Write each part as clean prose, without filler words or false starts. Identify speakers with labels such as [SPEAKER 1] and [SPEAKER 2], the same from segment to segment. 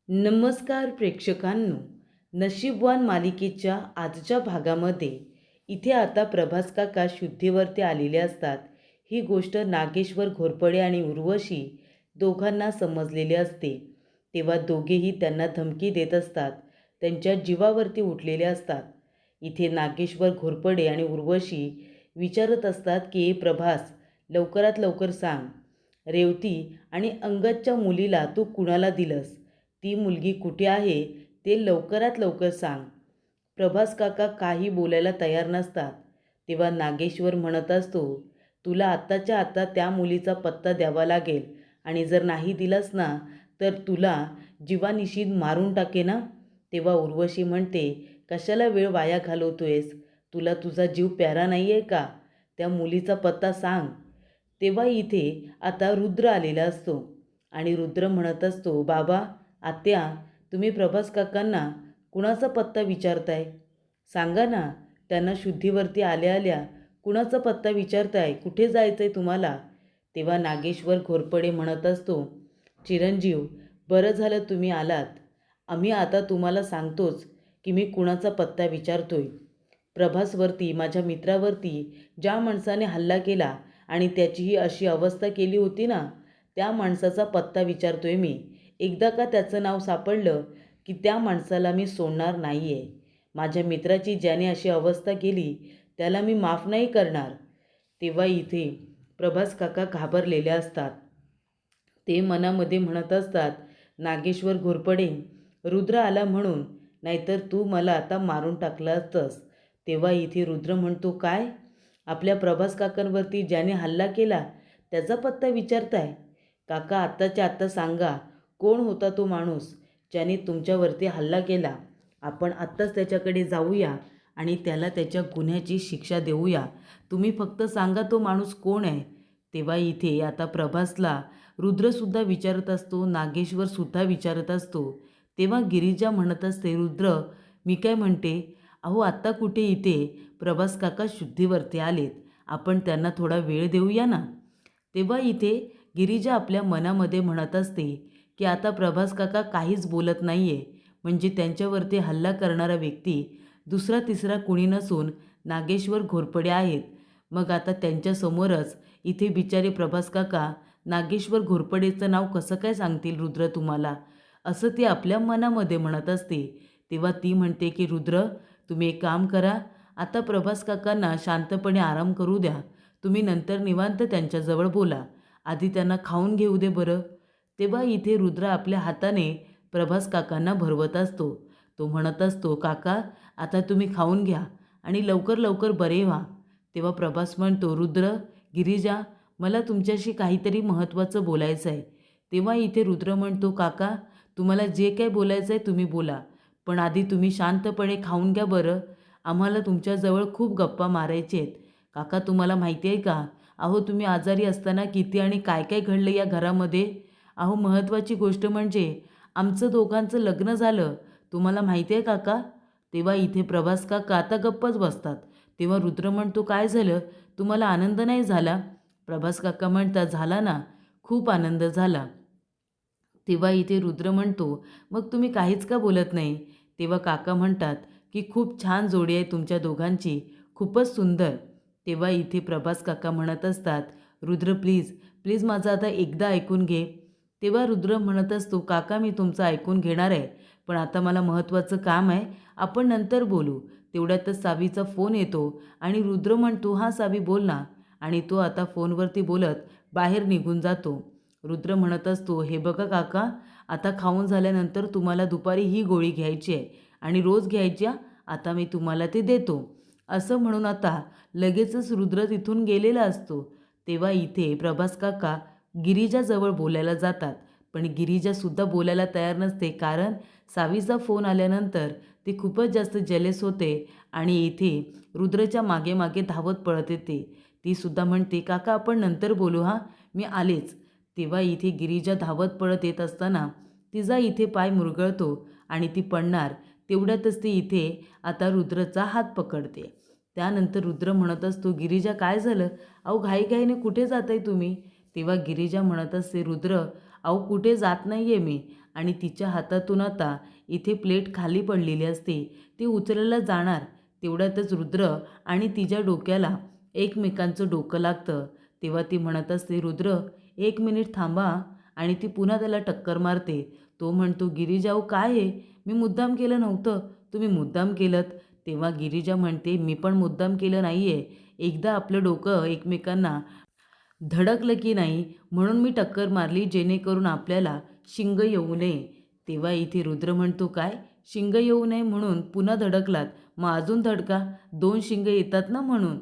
[SPEAKER 1] नमस्कार प्रेक्षकांनो, नशीबवान मालिकेच्या आजच्या भागामध्ये इथे आता प्रभास काका शुद्धीवरती आलेले असतात. ही गोष्ट नागेश्वर घोरपडे आणि उर्वशी दोघांना समजलेली असते. तेव्हा दोघेही त्यांना धमकी देत असतात. त्यांच्या जीवावरती उठलेले असतात. इथे नागेश्वर घोरपडे आणि उर्वशी विचारत असतात की प्रभास, लवकरात लवकर सांग, रेवती आणि अंगदच्या मुलीला तू कुणाला दिलंस? ती मुलगी कुठे आहे ते लवकरात लवकर सांग. प्रभास काका काही बोलायला तयार नसतात. तेव्हा नागेश्वर म्हणत असतो, तुला आत्ताच्या आत्ता त्या मुलीचा पत्ता द्यावा लागेल आणि जर नाही दिलास ना तर तुला जीवानिशीत मारून टाके ना. तेव्हा उर्वशी म्हणते, कशाला वेळ वाया घालवतोयस? तुला तुझा जीव प्यारा नाही आहे का? त्या मुलीचा पत्ता सांग. तेव्हा इथे आता रुद्र आलेला असतो आणि रुद्र म्हणत असतो, बाबा, आत्या, तुम्ही प्रभास काकांना कुणाचा पत्ता विचारताय? सांगा ना. त्यांना शुद्धीवरती आल्या आल्या कुणाचा पत्ता विचारताय? कुठे जायचं आहे तुम्हाला? तेव्हा नागेश्वर घोरपडे म्हणत असतो, चिरंजीव, बरं झालं तुम्ही आलात. आम्ही आता तुम्हाला सांगतोच की मी कुणाचा पत्ता विचारतोय. प्रभासवरती, माझ्या मित्रावरती ज्या माणसाने हल्ला केला आणि त्याची ही अशी अवस्था केली होती ना, त्या माणसाचा पत्ता विचारतोय मी. एकदा का त्याचं नाव सापडलं की त्या माणसाला मी सोडणार नाही आहे. माझ्या मित्राची ज्याने अशी अवस्था केली त्याला मी माफ नाही करणार. तेव्हा इथे प्रभास काका घाबरलेले असतात. ते मनामध्ये म्हणत असतात, नागेश्वर घोरपडे, रुद्र आला म्हणून, नाहीतर तू मला आता मारून टाकलं असतंस. तेव्हा इथे रुद्र म्हणतो, काय? आपल्या प्रभास काकांवरती ज्याने हल्ला केला त्याचा पत्ता विचारताय? काका, आत्ताच्या आत्ता सांगा, कोण होता तो माणूस ज्याने तुमच्यावरती हल्ला केला? आपण आत्ताच त्याच्याकडे जाऊया आणि त्याला त्याच्या गुन्ह्याची शिक्षा देऊया. तुम्ही फक्त सांगा तो माणूस कोण आहे. तेव्हा इथे आता प्रभासला रुद्रसुद्धा विचारत असतो, नागेश्वरसुद्धा विचारत असतो. तेव्हा गिरिजा म्हणत असते, रुद्र, मी काय म्हणते, अहो आत्ता कुठे, इथे प्रभास काका शुद्धीवरती आलेत, आपण त्यांना थोडा वेळ देऊया ना. तेव्हा इथे गिरिजा आपल्या मनामध्ये म्हणत असते की आता प्रभास काका काहीच बोलत नाही आहे, म्हणजे त्यांच्यावरती हल्ला करणारा व्यक्ती दुसरा तिसरा कुणी नसून नागेश्वर घोरपडे आहेत. मग आता त्यांच्यासमोरच इथे बिचारे प्रभास काका नागेश्वर घोरपडेचं नाव कसं काय सांगतील रुद्र तुम्हाला, असं ती आपल्या मनामध्ये म्हणत असते. तेव्हा ती म्हणते की रुद्र, तुम्ही एक काम करा, आता प्रभास काकांना शांतपणे आराम करू द्या. तुम्ही नंतर निवांत त्यांच्याजवळ बोला, आधी त्यांना खाऊन घेऊ दे बरं. तेव्हा इथे रुद्र आपल्या हाताने प्रभास काकांना भरवत असतो. तो म्हणत असतो, काका, आता तुम्ही खाऊन घ्या आणि लवकर लवकर बरे व्हा. तेव्हा प्रभास म्हणतो, रुद्र, गिरिजा, मला तुमच्याशी काहीतरी महत्त्वाचं बोलायचं आहे. तेव्हा इथे रुद्र म्हणतो, काका, तुम्हाला जे काय बोलायचं आहे तुम्ही बोला, पण आधी तुम्ही शांतपणे खाऊन घ्या बरं. आम्हाला तुमच्याजवळ खूप गप्पा मारायचे आहेत. काका, तुम्हाला माहिती आहे का, अहो तुम्ही आजारी असताना किती आणि काय काय घडलं या घरामध्ये. अहो महत्त्वाची गोष्ट म्हणजे आमचं दोघांचं लग्न झालं, तुम्हाला माहिती आहे काका. तेव्हा इथे प्रभास काका आता गप्पच बसतात. तेव्हा रुद्र म्हणतो, काय झालं, तुम्हाला आनंद नाही झाला? प्रभास काका म्हणतात, झाला ना, खूप आनंद झाला. तेव्हा इथे रुद्र म्हणतो, मग तुम्ही काहीच का बोलत नाही? तेव्हा काका म्हणतात की खूप छान जोडी आहे तुमच्या दोघांची, खूपच सुंदर. तेव्हा इथे प्रभास काका म्हणत असतात, रुद्र प्लीज प्लीज माझं आता एकदा ऐकून घे. तेव्हा रुद्र म्हणत असतो, काका, मी तुमचं ऐकून घेणार आहे, पण आता मला महत्त्वाचं काम आहे, आपण नंतर बोलू. तेवढ्यातच सावीचा फोन येतो आणि रुद्र म्हणतो, हां सावी बोल ना. आणि तो आता फोनवरती बोलत बाहेर निघून जातो. रुद्र म्हणत असतो, हे बघा काका, आता खाऊन झाल्यानंतर तुम्हाला दुपारी ही गोळी घ्यायची आहे आणि रोज घ्यायची. आता मी तुम्हाला ते देतो. असं म्हणून आता लगेचच रुद्र तिथून गेलेला असतो. तेव्हा इथे प्रभास काका गिरिजाजवळ बोलायला जातात, पण गिरिजासुद्धा बोलायला तयार नसते, कारण सावीचा फोन आल्यानंतर ती खूपच जास्त जेलस होते आणि इथे रुद्रच्या मागे मागे धावत पळत येते. तीसुद्धा म्हणते, काका आपण नंतर बोलू, हां मी आलेच. तेव्हा इथे गिरिजा धावत पळत येत असताना तिचा इथे पाय मुरगळतो आणि ती पडणार. तेवढ्यातच ती इथे आता रुद्रचा हात पकडते. त्यानंतर रुद्र म्हणत असतो, गिरिजा काय झालं, अहो घाईघाईने कुठे जात आहे तुम्ही? तेव्हा गिरिजा म्हणत असते, रुद्र, अहो कुठे जात नाही आहे मी, आणि तिच्या हातातून आता इथे प्लेट खाली पडलेली असते. ती उचलायला जाणार तेवढ्यातच रुद्र आणि तिच्या डोक्याला एकमेकांचं डोकं लागतं. तेव्हा ती म्हणत असते, रुद्र 1 मिनिट थांबा. आणि ती पुन्हा त्याला टक्कर मारते. तो म्हणतो, गिरिजा काय आहे? मी मुद्दाम केलं नव्हतं. तुम्ही मुद्दाम केलंत. तेव्हा गिरिजा म्हणते, मी पण मुद्दाम केलं नाही आहे. एकदा आपलं डोकं एकमेकांना धडकलं की नाही म्हणून मी टक्कर मारली, जेणेकरून आपल्याला शिंग येऊ नये. तेव्हा इथे रुद्र म्हणतो, काय शिंग येऊ नये म्हणून पुन्हा धडकलात? मग अजून धडका, 2 शिंग येतात ना म्हणून.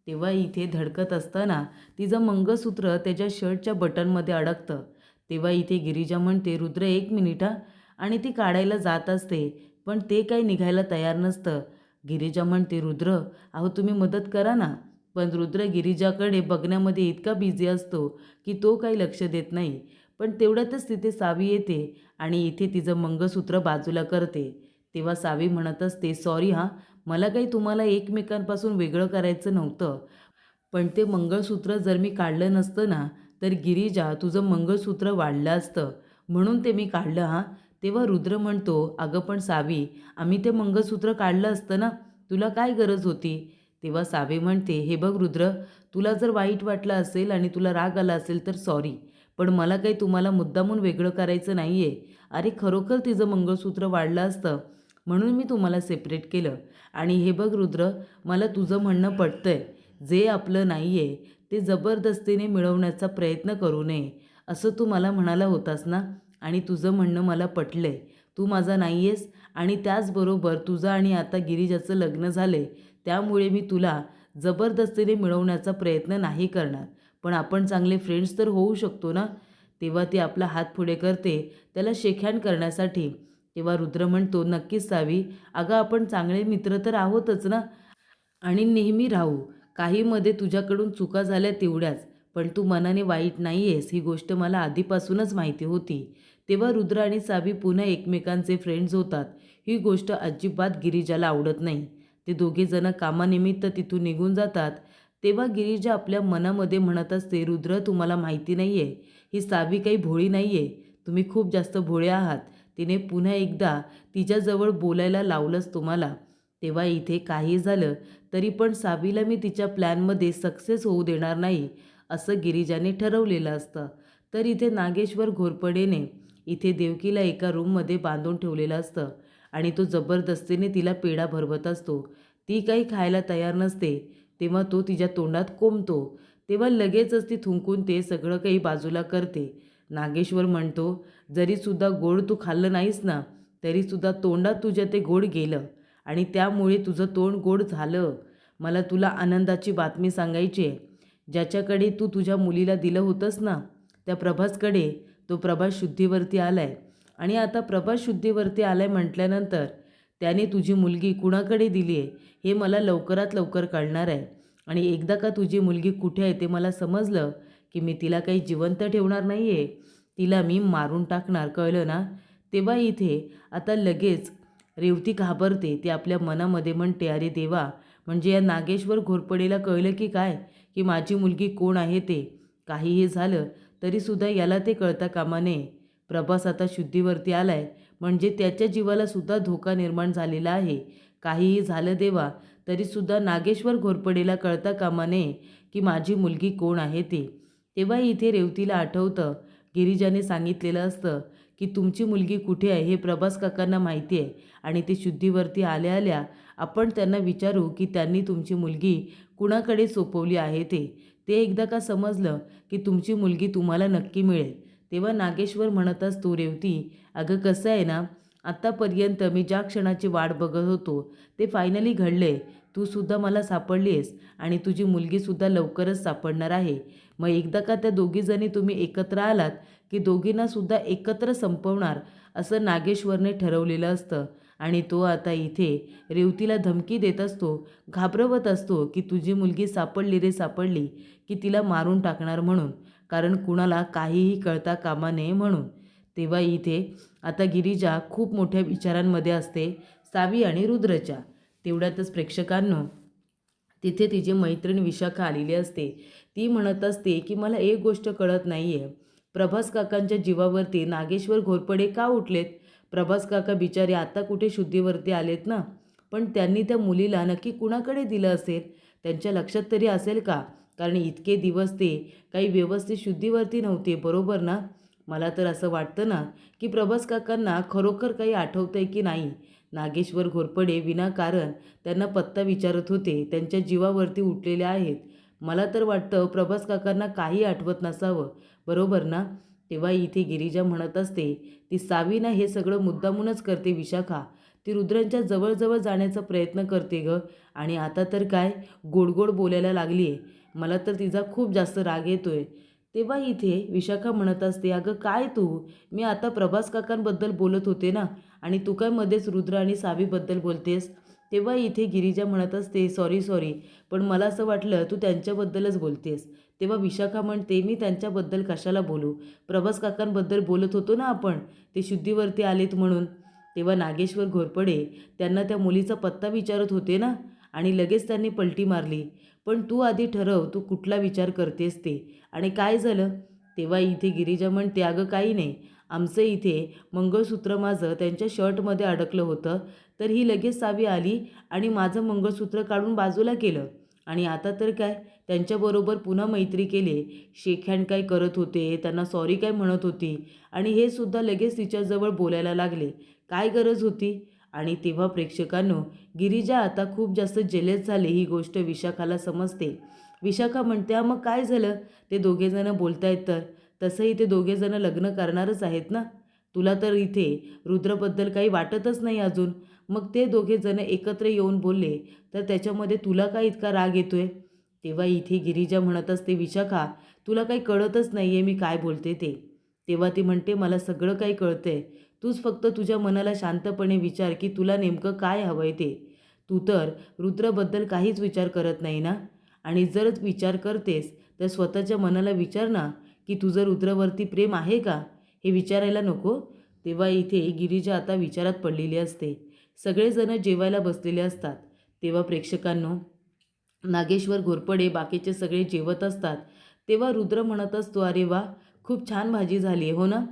[SPEAKER 1] तेव्हा इथे धडकत असताना तिचं मंगळसूत्र त्याच्या शर्टच्या बटनमध्ये अडकतं. तेव्हा इथे गिरिजा म्हणते, रुद्र 1 मिनिट हा. आणि ती काढायला जात असते, पण ते काही निघायला तयार नसतं. गिरिजा म्हणते, रुद्र अहो तुम्ही मदत करा ना. पण रुद्र गिरिजाकडे बघण्यामध्ये इतका बिझी असतो की तो काही लक्ष देत नाही. पण तेवढ्यातच तिथे सावी येते आणि इथे तिचं मंगळसूत्र बाजूला करते. तेव्हा सावी म्हणत असते, सॉरी हां, मला काही तुम्हाला एकमेकांपासून वेगळं करायचं नव्हतं. पण ते मंगळसूत्र जर मी काढलं नसतं ना, तर गिरिजा तुझं मंगळसूत्र वाढलं असतं, म्हणून ते मी काढलं हां. तेव्हा रुद्र म्हणतो, अगं पण सावी, आम्ही ते मंगळसूत्र काढलं असतं ना, तुला काय गरज होती? तेव्हा सावी म्हणते, हे बघ रुद्र, तुला जर वाईट वाटलं असेल आणि तुला राग आला असेल तर सॉरी, पण मला काही तुम्हाला मुद्दामून वेगळं करायचं नाही आहे. अरे खरोखर तिचं मंगळसूत्र वाढलं असतं म्हणून मी तुम्हाला सेपरेट केलं. आणि हे बघ रुद्र, मला तुझं म्हणणं पटतंय. जे आपलं नाही आहे ते जबरदस्तीने मिळवण्याचा प्रयत्न करू नये, असं तू मला म्हणाला होतास ना. आणि तुझं म्हणणं मला पटलं आहे. तू माझा नाही आहेस आणि त्याचबरोबर तुझं आणि आता गिरिजाचं लग्न झालं आहे, त्यामुळे मी तुला जबरदस्तीने मिळवण्याचा प्रयत्न नाही करणार. पण आपण चांगले फ्रेंड्स तर होऊ शकतो ना. तेव्हा ती आपला हात पुढे करते त्याला शेकहँड करण्यासाठी. तेव्हा रुद्र म्हणतो, नक्कीच सावी, अगं आपण चांगले मित्र तर आहोतच ना आणि नेहमी राहू. काहीमध्ये तुझ्याकडून चुका झाल्या तेवढ्याच, पण तू मनाने वाईट नाही आहेस ही गोष्ट मला आधीपासूनच माहिती होती. तेव्हा रुद्र आणि सावी पुन्हा एकमेकांचे फ्रेंड्स होतात. ही गोष्ट अजिबात गिरिजाला आवडत नाही. ते दोघेजणं कामानिमित्त तिथून निघून जातात. तेव्हा गिरिजा आपल्या मनामध्ये म्हणत असते, रुद्र तुम्हाला माहिती नाही आहे, ही सावी काही भोळी नाही आहे. तुम्ही खूप जास्त भोळे आहात. तिने पुन्हा एकदा तिच्याजवळ बोलायला लावलंच तुम्हाला. तेव्हा इथे काही झालं तरी पण सावीला मी तिच्या प्लॅनमध्ये सक्सेस होऊ देणार नाही, असं गिरिजाने ठरवलेलं असतं. तर इथे नागेश्वर घोरपडेने इथे देवकीला एका रूममध्ये बांधून ठेवलेलं असतं आणि तो जबरदस्तीने तिला पेढा भरवत असतो. ती काही खायला तयार नसते. तेव्हा तो तिच्या तोंडात कोंबतो. तेव्हा लगेचच ती थुंकून ते सगळं काही बाजूला करते. नागेश्वर म्हणतो, जरीसुद्धा गोड तू खाल्लं नाहीस ना, तरीसुद्धा तोंडात तुझ्या ते गोड गेलं आणि त्यामुळे तुझं तोंड गोड झालं. मला तुला आनंदाची बातमी सांगायची आहे. ज्याच्याकडे तू तुझ्या मुलीला दिलं होतंस ना, त्या प्रभासकडे तो प्रभास शुद्धीवरती आलाय. आणि आता प्रभास शुद्धीवरती आलाय म्हटल्यानंतर त्याने तुझी मुलगी कुणाकडे दिली आहे हे मला लवकरात लवकर कळणार आहे. आणि एकदा का तुझी मुलगी कुठे आहे ते मला समजलं की मी तिला काही जिवंत ठेवणार नाही आहे, तिला मी मारून टाकणार, कळलं ना. तेव्हा इथे आता लगेच रेवती घाबरते. ती आपल्या मनामध्ये म्हणते, अरे देवा, म्हणजे या नागेश्वर घोरपडेला कळलं की काय की माझी मुलगी कोण आहे ते. काहीही झालं तरीसुद्धा याला ते कळता कामा नये. प्रभास आता शुद्धीवरती आलाय म्हणजे त्याच्या जीवाला सुद्धा धोका निर्माण झालेला आहे. काहीही झालं देवा तरीसुद्धा नागेश्वर घोरपडेला कळता कामा नये की माझी मुलगी कोण आहे ते. तेव्हा इथे रेवतीला आठवतं गिरिजाने सांगितलेलं असतं की तुमची मुलगी कुठे आहे हे प्रभास काकांना माहिती आहे आणि ते शुद्धीवरती आल्या आल्या आपण त्यांना विचारू की त्यांनी तुमची मुलगी कुणाकडे सोपवली आहे ते. ते एकदा का समजलं की तुमची मुलगी तुम्हाला नक्की मिळेल. तेव्हा नागेश्वर म्हणत असतो, रेवती अगं कसं आहे ना, आत्तापर्यंत मी ज्या क्षणाची वाट बघत होतो ते फायनली घडले. तू सुद्धा मला सापडली आहेस आणि तुझी मुलगीसुद्धा लवकरच सापडणार आहे. मग एकदा का त्या दोघीजणी तुम्ही एकत्र आलात की दोघींनासुद्धा एकत्र संपवणार, असं नागेश्वरने ठरवलेलं असतं. आणि तो आता इथे रेवतीला धमकी देत असतो, घाबरवत असतो की तुझी मुलगी सापडली रे सापडली की तिला मारून टाकणार म्हणून, कारण कुणाला काहीही कळता कामा नये म्हणून. तेव्हा इथे आता गिरिजा खूप मोठ्या विचारांमध्ये असते सावी आणि रुद्रच्या. तेवढ्यातच प्रेक्षकांनो तिथे तिची मैत्रीण विशाखा आलेली असते. ती म्हणत असते की मला एक गोष्ट कळत नाही आहे, प्रभास काकांच्या जीवावरती नागेश्वर घोरपडे का उठलेत? प्रभास काका बिचारे आता कुठे शुद्धीवरती आलेत ना, पण त्यांनी त्या मुलीला नक्की कुणाकडे दिलं असेल? त्यांच्या लक्षात तरी असेल का? कारण इतके दिवस ते काही व्यवस्थित शुद्धीवरती नव्हते, बरोबर ना? मला तर असं वाटतं ना की प्रभास काकांना खरोखर काही आठवतंय की नाही. नागेश्वर घोरपडे विनाकारण त्यांना पत्ता विचारत होते, त्यांच्या जीवावरती उठलेले आहेत. मला तर वाटतं प्रभास काकांना काही आठवत नसावं, बरोबर ना? तेव्हा इथे गिरिजा म्हणत असते, ती सावीना हे सगळं मुद्दामूनच करते विशाखा. ती रुद्रांच्या जवळ जाण्याचा प्रयत्न करते गं. आणि आता तर काय गोड गोड बोलायला लागली आहे. मला तर तिचा खूप जास्त राग येतोय. तेव्हा इथे विशाखा म्हणत असते, अगं काय तू? मी आता प्रभास काकांबद्दल बोलत होते ना, आणि तू काय मध्येच रुद्र आणि सावीबद्दल बोलतेस? तेव्हा इथे गिरिजा म्हणत असते, सॉरी, पण मला असं वाटलं तू त्यांच्याबद्दलच बोलतेस. तेव्हा विशाखा म्हणते, मी त्यांच्याबद्दल कशाला बोलू? प्रभास काकांबद्दल बोलत होतो ना आपण, ते शुद्धीवरती आलेत म्हणून. तेव्हा नागेश्वर घोरपडे त्यांना त्या मुलीचा पत्ता विचारत होते ना, आणि लगेच त्यांनी पलटी मारली. पण तू आधी ठरव, तू कुठला विचार करतेस ते, आणि काय झालं? तेव्हा इथे गिरिजा म्हणते, अगं काही नाही, आमचं इथे मंगळसूत्र माझं त्यांच्या शर्टमध्ये अडकलं होतं, तर ही लगेच सावी आली आणि माझं मंगळसूत्र काढून बाजूला केलं. आणि आता तर काय, त्यांच्याबरोबर पुन्हा मैत्री केली, शेक हँड काय करत होते, त्यांना सॉरी काय म्हणत होती, आणि हे सुद्धा लगेच तिच्याजवळ बोलायला लागले. काय गरज होती? आणि तेव्हा प्रेक्षकांनो, गिरिजा आता खूप जास्त जेलस झाली. ही गोष्ट विशाखाला समजते. विशाखा म्हणते, मग काय झालं? ते दोघेजणं बोलतायत तर. तसंही ते दोघेजणं लग्न करणारच आहेत ना. तुला तर इथे रुद्रबद्दल काही वाटतच नाही अजून. मग ते दोघेजणं एकत्र येऊन बोलले, तर त्याच्यामध्ये तुला काय इतका राग येतोय? तेव्हा इथे गिरिजा म्हणत असते, विशाखा तुला काही कळतच नाही आहे मी काय बोलते ते. तेव्हा ती म्हणते, मला सगळं काही कळतंय. तूच फक्त तुझ्या मनाला शांतपणे विचार की तुला नेमकं काय हवं आहे ते. तू तर रुद्रबद्दल काहीच विचार करत नाही ना. आणि जर विचार करतेस तर स्वतःच्या मनाला विचार ना, की तुझं रुद्रवरती प्रेम आहे का, हे विचारायला नको? तेव्हा इथे गिरिजा आता विचारात पडलेली असते. सगळेजण जेवायला बसलेले असतात. तेव्हा प्रेक्षकांनो, नागेश्वर घोरपडे बाकीचे सगळे जेवत असतात. तेव्हा रुद्र म्हणत असतो, अरे वा, खूप छान भाजी झाली आहे हो ना?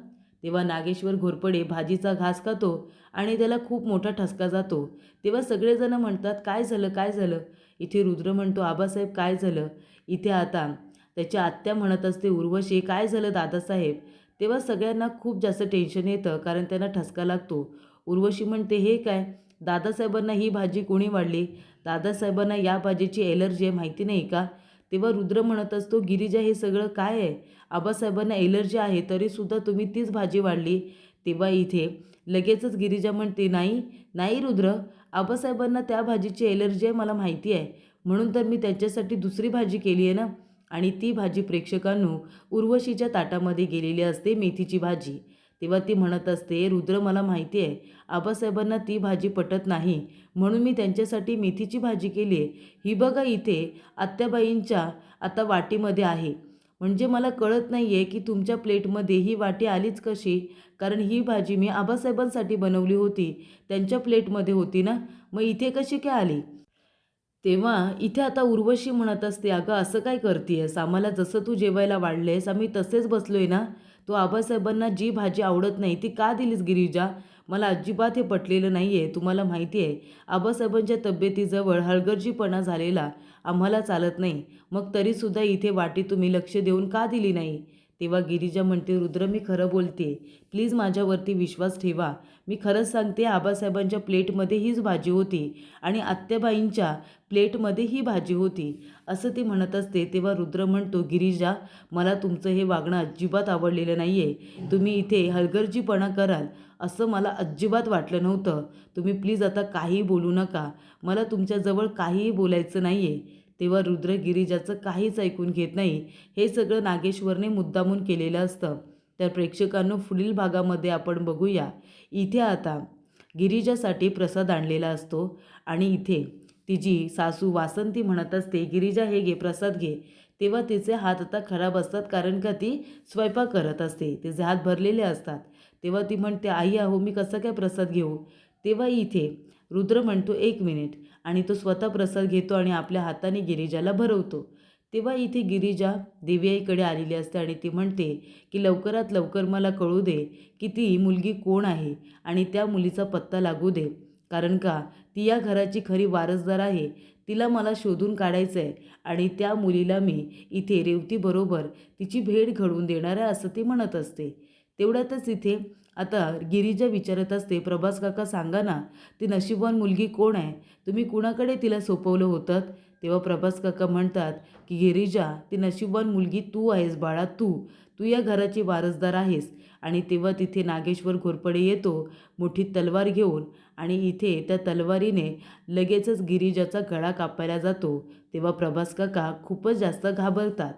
[SPEAKER 1] तेव्हा नागेश्वर घोरपडे भाजीचा घास खातो आणि त्याला खूप मोठा ठसका जातो. तेव्हा सगळेजण म्हणतात, काय झालं काय झालं? इथे रुद्र म्हणतो, आबासाहेब काय झालं? इथे आता त्याची आत्या म्हणत असते, उर्वशी काय झालं दादासाहेब? तेव्हा सगळ्यांना खूप जास्त टेन्शन येतं, कारण त्यांना ठसका लागतो. उर्वशी म्हणते, हे काय, दादासाहेबांना ही भाजी कोणी वाढली? दादासाहेबांना या भाजीची एलर्जी आहे, माहिती नाही का? तेव्हा रुद्र म्हणत असतो, गिरिजा हे सगळं काय आहे? आबासाहेबांना एलर्जी आहे तरीसुद्धा तुम्ही तीच भाजी वाढली. तेव्हा इथे लगेचच गिरिजा म्हणते, नाही नाही रुद्र, आबासाहेबांना त्या भाजीची एलर्जी आहे मला माहिती आहे, म्हणून तर मी त्यांच्यासाठी दुसरी भाजी केली आहे ना. आणि ती भाजी प्रेक्षकांनो उर्वशीच्या ताटामध्ये गेलेली असते, मेथीची भाजी. तेव्हा ती म्हणत असते, रुद्र मला माहिती आहे आबासाहेबांना ती भाजी पटत नाही, म्हणून मी त्यांच्यासाठी मेथीची भाजी केली आहे. ही बघा इथे आत्याबाईंच्या आता वाटीमध्ये आहे. म्हणजे मला कळत नाही आहे की तुमच्या प्लेटमध्ये ही वाटी आलीच कशी? कारण ही भाजी मी आबासाहेबांसाठी बनवली होती, त्यांच्या प्लेटमध्ये होती ना, मग इथे कशी काय आली? तेव्हा इथे आता उर्वशी म्हणत असते, अगं असं काय करतेयस? आम्हाला जसं तू जेवायला वाढलेस आम्ही तसेच बसलोय ना. तो आबासाहेबांना जी भाजी आवडत नाही ती का दिलीस गिरिजा? मला अजिबात हे पटलेलं नाही आहे. तुम्हाला माहिती आहे आबासाहेबांच्या तब्येतीजवळ हलगर्जीपणा झालेला आम्हाला चालत नाही. मग तरीसुद्धा इथे वाटी तुम्ही लक्ष देऊन का दिली नाही? तेव्हा गिरिजा म्हणते, रुद्र मी खरं बोलते, प्लीज माझ्यावरती विश्वास ठेवा. मी खरंच सांगते, आबासाहेबांच्या प्लेटमध्ये हीच भाजी होती आणि आत्याबाईंच्या प्लेटमध्ये ही भाजी होती, असं ती म्हणत असते. तेव्हा रुद्र म्हणतो, गिरिजा मला तुमचं हे वागणं अजिबात आवडलेलं नाही आहे. तुम्ही इथे हलगर्जीपणा कराल असं मला अजिबात वाटलं नव्हतं. तुम्ही प्लीज आता काहीही बोलू नका, मला तुमच्याजवळ काहीही बोलायचं नाही आहे. तेव्हा रुद्र गिरिजाचं काहीच ऐकून घेत नाही. हे सगळं नागेश्वरने मुद्दामून केलेलं असतं. तर प्रेक्षकांनो, पुढील भागामध्ये आपण बघूया. इथे आता गिरिजासाठी प्रसाद आणलेला असतो आणि इथे तिची सासू वासंती म्हणत असते, गिरिजा हे घे प्रसाद घे. तेव्हा तिचे हात आता खराब असतात, कारण का ती स्वयंपाक करत असते, तिचे हात भरलेले असतात. तेव्हा ती म्हणते, आई अहो मी कसा काय प्रसाद घेऊ? तेव्हा इथे रुद्र म्हणतो, एक मिनिट, आणि तो स्वतः प्रसाद घेतो आणि आपल्या हाताने गिरिजाला भरवतो. तेव्हा इथे गिरिजा देवीआईकडे आलेली असते आणि ती म्हणते की लवकरात लवकर मला कळू दे की ती मुलगी कोण आहे आणि त्या मुलीचा पत्ता लागू दे, कारण का ती या घराची खरी वारसदार आहे. तिला मला शोधून काढायचं आहे आणि त्या मुलीला मी इथे रेवतीबरोबर तिची भेट घडवून देणार आहे असं ती म्हणत असते. तेवढ्यातच इथे आता गिरिजा विचारत असते, प्रभास काका सांगा ना, ती नशीबवान मुलगी कोण आहे? तुम्ही कुणाकडे तिला सोपवलं होतं? तेव्हा प्रभास काका म्हणतात की गिरिजा, ती नशीबवान मुलगी तू आहेस बाळा, तू तू या घराची वारसदार आहेस. आणि तेव्हा तिथे नागेश्वर घोरपडे येतो मोठी तलवार घेऊन आणि इथे त्या तलवारीने लगेचच गिरिजाचा गळा कापायला जातो. तेव्हा प्रभास काका खूपच जास्त घाबरतात.